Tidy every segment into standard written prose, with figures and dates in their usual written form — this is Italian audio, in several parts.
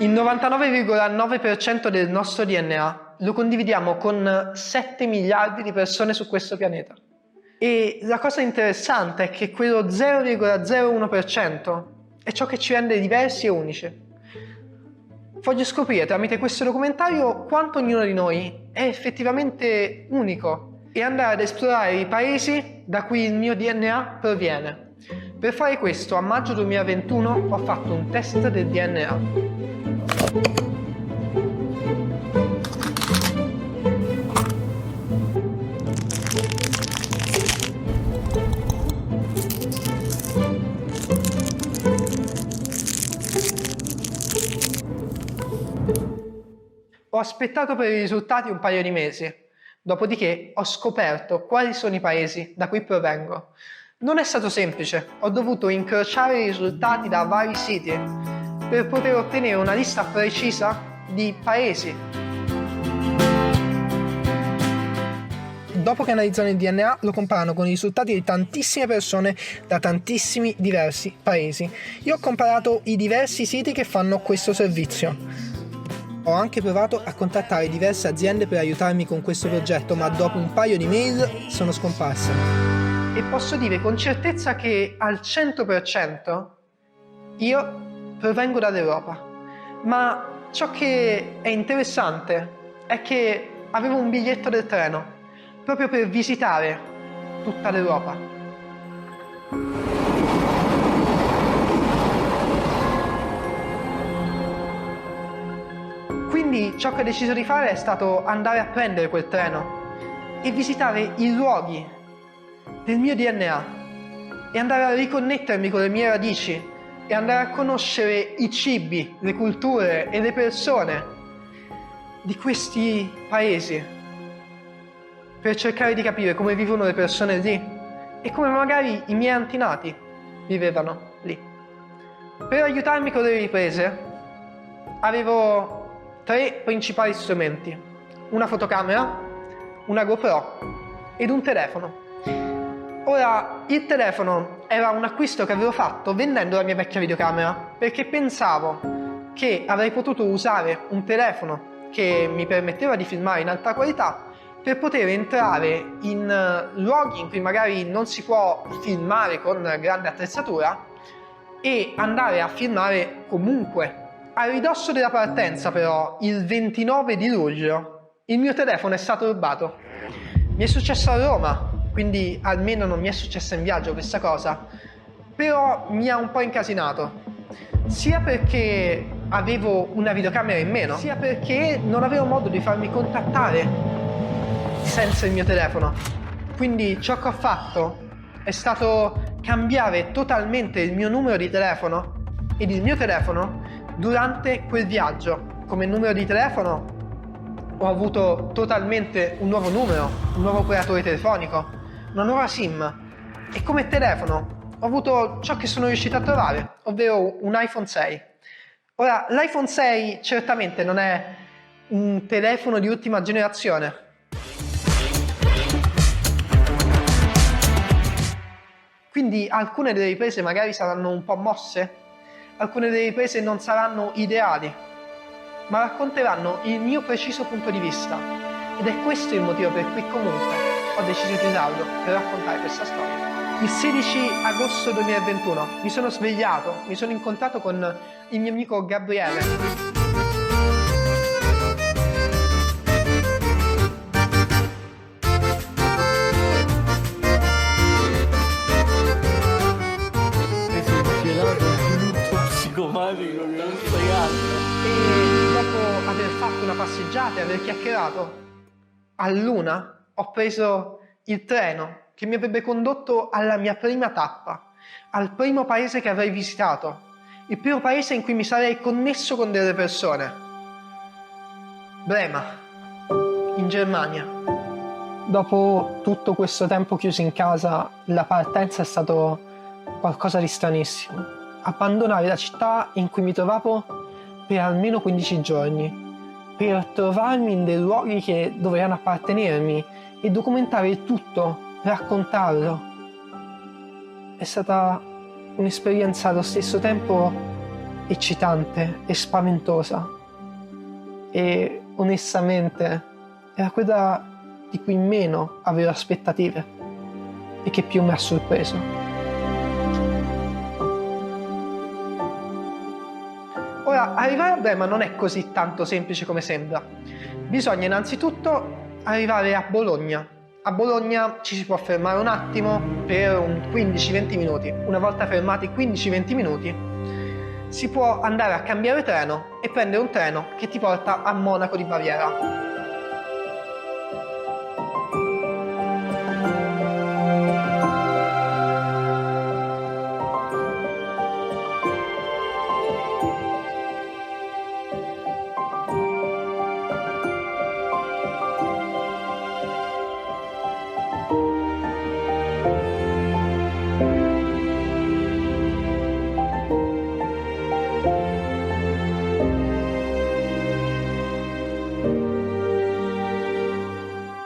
Il 99,9% del nostro DNA lo condividiamo con 7 miliardi di persone su questo pianeta. E la cosa interessante è che quello 0,01% è ciò che ci rende diversi e unici. Voglio scoprire tramite questo documentario quanto ognuno di noi è effettivamente unico e andare ad esplorare i paesi da cui il mio DNA proviene. Per fare questo, a maggio 2021 ho fatto un test del DNA. Ho aspettato per i risultati un paio di mesi, dopodiché ho scoperto quali sono i paesi da cui provengo. Non è stato semplice, ho dovuto incrociare i risultati da vari siti per poter ottenere una lista precisa di paesi. Dopo che analizzano il DNA, lo comparano con i risultati di tantissime persone da tantissimi diversi paesi. Io ho comparato i diversi siti che fanno questo servizio. Ho anche provato a contattare diverse aziende per aiutarmi con questo progetto, ma dopo un paio di mail sono scomparse. E posso dire con certezza che al 100% io provengo dall'Europa. Ma ciò che è interessante è che avevo un biglietto del treno proprio per visitare tutta l'Europa. Quindi ciò che ho deciso di fare è stato andare a prendere quel treno e visitare i luoghi del mio DNA e andare a riconnettermi con le mie radici e andare a conoscere i cibi, le culture e le persone di questi paesi per cercare di capire come vivono le persone lì e come magari i miei antenati vivevano lì. Per aiutarmi con le riprese avevo 3 principali strumenti: una fotocamera, una GoPro ed un telefono. Ora, il telefono era un acquisto che avevo fatto vendendo la mia vecchia videocamera, perché pensavo che avrei potuto usare un telefono che mi permetteva di filmare in alta qualità per poter entrare in luoghi in cui magari non si può filmare con grande attrezzatura e andare a filmare comunque. A ridosso della partenza, però, il 29 di luglio, il mio telefono è stato rubato. Mi è successo a Roma, quindi almeno non mi è successa in viaggio questa cosa, però mi ha un po' incasinato, sia perché avevo una videocamera in meno, sia perché non avevo modo di farmi contattare senza il mio telefono. Quindi ciò che ho fatto è stato cambiare totalmente il mio numero di telefono ed il mio telefono durante quel viaggio. Come numero di telefono ho avuto totalmente un nuovo numero, un nuovo operatore telefonico, una nuova SIM, e come telefono ho avuto ciò che sono riuscito a trovare, ovvero un iPhone 6. Ora, l'iPhone 6 certamente non è un telefono di ultima generazione, quindi alcune delle riprese magari saranno un po' mosse, alcune delle riprese non saranno ideali, ma racconteranno il mio preciso punto di vista, ed è questo il motivo per cui comunque ho deciso di usarlo per raccontare questa storia. Il 16 agosto 2021 mi sono svegliato, mi sono incontrato con il mio amico Gabriele. Psicomatico che non stai altro. E dopo aver fatto una passeggiata e aver chiacchierato, all'1 ho preso il treno che mi avrebbe condotto alla mia prima tappa, al primo paese che avrei visitato, il primo paese in cui mi sarei connesso con delle persone. Brema, in Germania. Dopo tutto questo tempo chiuso in casa, la partenza è stato qualcosa di stranissimo. Abbandonare la città in cui mi trovavo per almeno 15 giorni, per trovarmi in dei luoghi che dovevano appartenermi e documentare il tutto, raccontarlo. È stata un'esperienza allo stesso tempo eccitante e spaventosa e onestamente era quella di cui meno avevo aspettative e che più mi ha sorpreso. Ora, arrivare a Brema non è così tanto semplice come sembra. Bisogna innanzitutto arrivare a Bologna. A Bologna ci si può fermare un attimo per un 15-20 minuti. Una volta fermati 15-20 minuti si può andare a cambiare treno e prendere un treno che ti porta a Monaco di Baviera.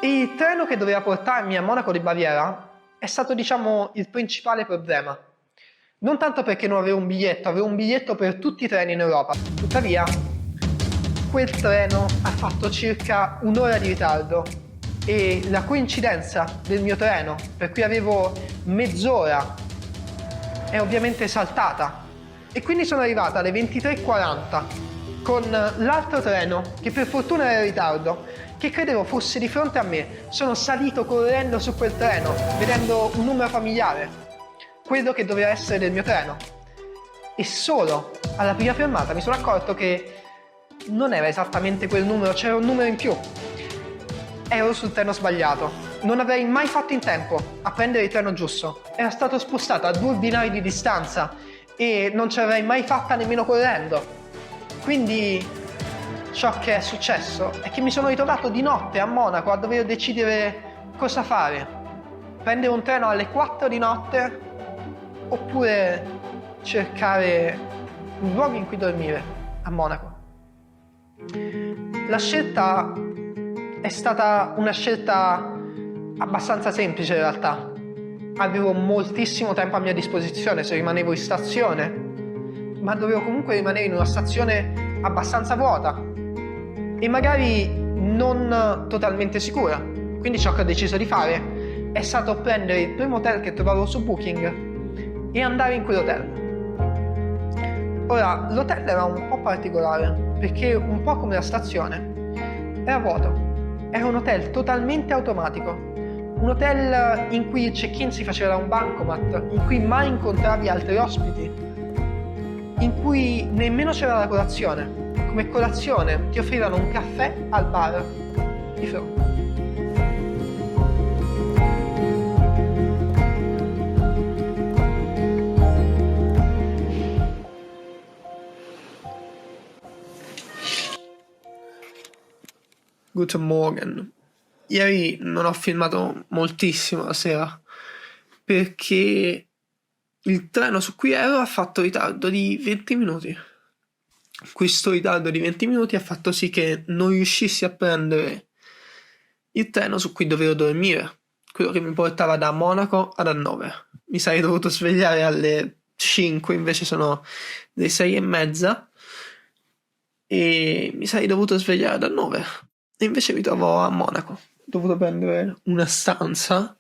Il treno che doveva portarmi a Monaco di Baviera è stato, diciamo, il principale problema. Non tanto perché non avevo un biglietto per tutti i treni in Europa. Tuttavia, quel treno ha fatto circa un'ora di ritardo e la coincidenza del mio treno, per cui avevo mezz'ora, è ovviamente saltata. E quindi sono arrivata alle 23:40 con l'altro treno, che per fortuna era in ritardo, che credevo fosse di fronte a me. Sono salito correndo su quel treno, vedendo un numero familiare, quello che doveva essere del mio treno. E solo alla prima fermata mi sono accorto che non era esattamente quel numero, c'era un numero in più. Ero sul treno sbagliato. Non avrei mai fatto in tempo a prendere il treno giusto. Era stato spostato a 2 binari di distanza e non ce l'avrei mai fatta nemmeno correndo. Quindi ciò che è successo è che mi sono ritrovato di notte a Monaco a dover decidere cosa fare. Prendere un treno alle 4 di notte oppure cercare un luogo in cui dormire a Monaco. La scelta è stata una scelta abbastanza semplice in realtà. Avevo moltissimo tempo a mia disposizione se rimanevo in stazione, ma dovevo comunque rimanere in una stazione abbastanza vuota e magari non totalmente sicura. Quindi ciò che ho deciso di fare è stato prendere il primo hotel che trovavo su Booking e andare in quell'hotel. Ora, l'hotel era un po' particolare perché, un po' come la stazione, era vuoto. Era un hotel totalmente automatico, un hotel in cui il check-in si faceva da un bancomat, in cui mai incontravi altri ospiti, in cui nemmeno c'era la colazione. Come colazione ti offrivano un caffè al bar di fronte. Guten Morgen. Ieri non ho filmato moltissimo la sera perché il treno su cui ero ha fatto ritardo di 20 minuti. Questo ritardo di 20 minuti ha fatto sì che non riuscissi a prendere il treno su cui dovevo dormire, quello che mi portava da Monaco ad Hannover. Mi sarei dovuto svegliare alle 5, invece sono le 6:30 e mi sarei dovuto svegliare ad Hannover. E invece mi trovo a Monaco. Ho dovuto prendere una stanza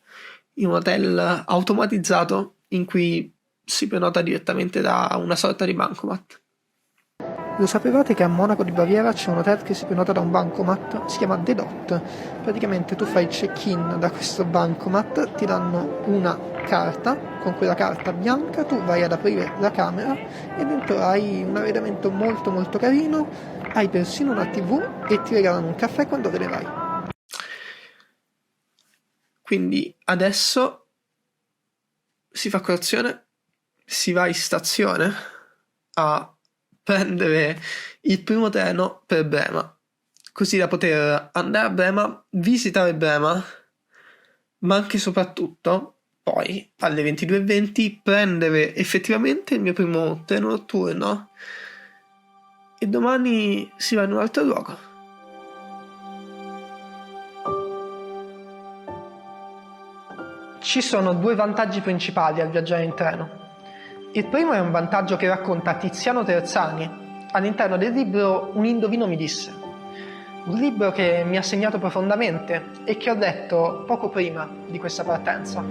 in un hotel automatizzato in cui si prenota direttamente da una sorta di bancomat. Lo sapevate che a Monaco di Baviera c'è un hotel che si prenota da un bancomat? Si chiama The Dot. Praticamente tu fai il check-in da questo bancomat, ti danno una carta, con quella carta bianca tu vai ad aprire la camera e dentro hai un arredamento molto molto carino, hai persino una TV e ti regalano un caffè quando te ne vai. Quindi adesso si fa colazione, si va in stazione a prendere il primo treno per Brema, così da poter andare a Brema, visitare Brema, ma anche e soprattutto poi alle 22:20 prendere effettivamente il mio primo treno notturno e domani si va in un altro luogo. Ci sono 2 vantaggi principali al viaggiare in treno. Il primo è un vantaggio che racconta Tiziano Terzani all'interno del libro Un indovino mi disse, un libro che mi ha segnato profondamente e che ho letto poco prima di questa partenza.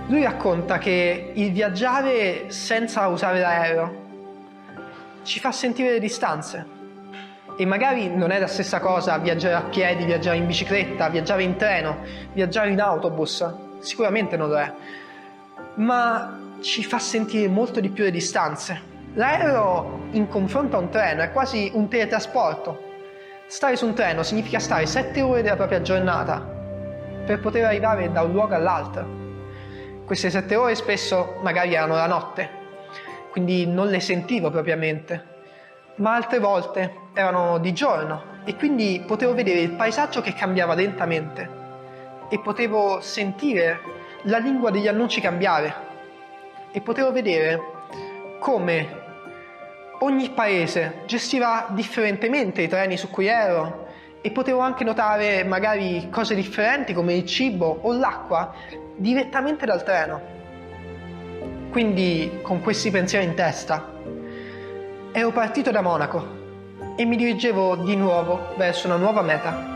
Lui racconta che il viaggiare senza usare l'aereo ci fa sentire le distanze e magari non è la stessa cosa viaggiare a piedi, viaggiare in bicicletta, viaggiare in treno, viaggiare in autobus, sicuramente non lo è, ma ci fa sentire molto di più le distanze. L'aereo in confronto a un treno è quasi un teletrasporto. Stare su un treno significa stare 7 ore della propria giornata per poter arrivare da un luogo all'altro. Queste 7 ore spesso magari erano la notte, quindi non le sentivo propriamente, ma altre volte erano di giorno e quindi potevo vedere il paesaggio che cambiava lentamente e potevo sentire la lingua degli annunci cambiare e potevo vedere come ogni paese gestiva differentemente i treni su cui ero e potevo anche notare magari cose differenti come il cibo o l'acqua direttamente dal treno. Quindi con questi pensieri in testa ero partito da Monaco e mi dirigevo di nuovo verso una nuova meta.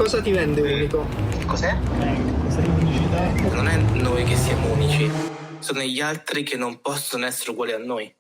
Cosa ti rende unico? Cos'è? Non è noi che siamo unici, sono gli altri che non possono essere uguali a noi.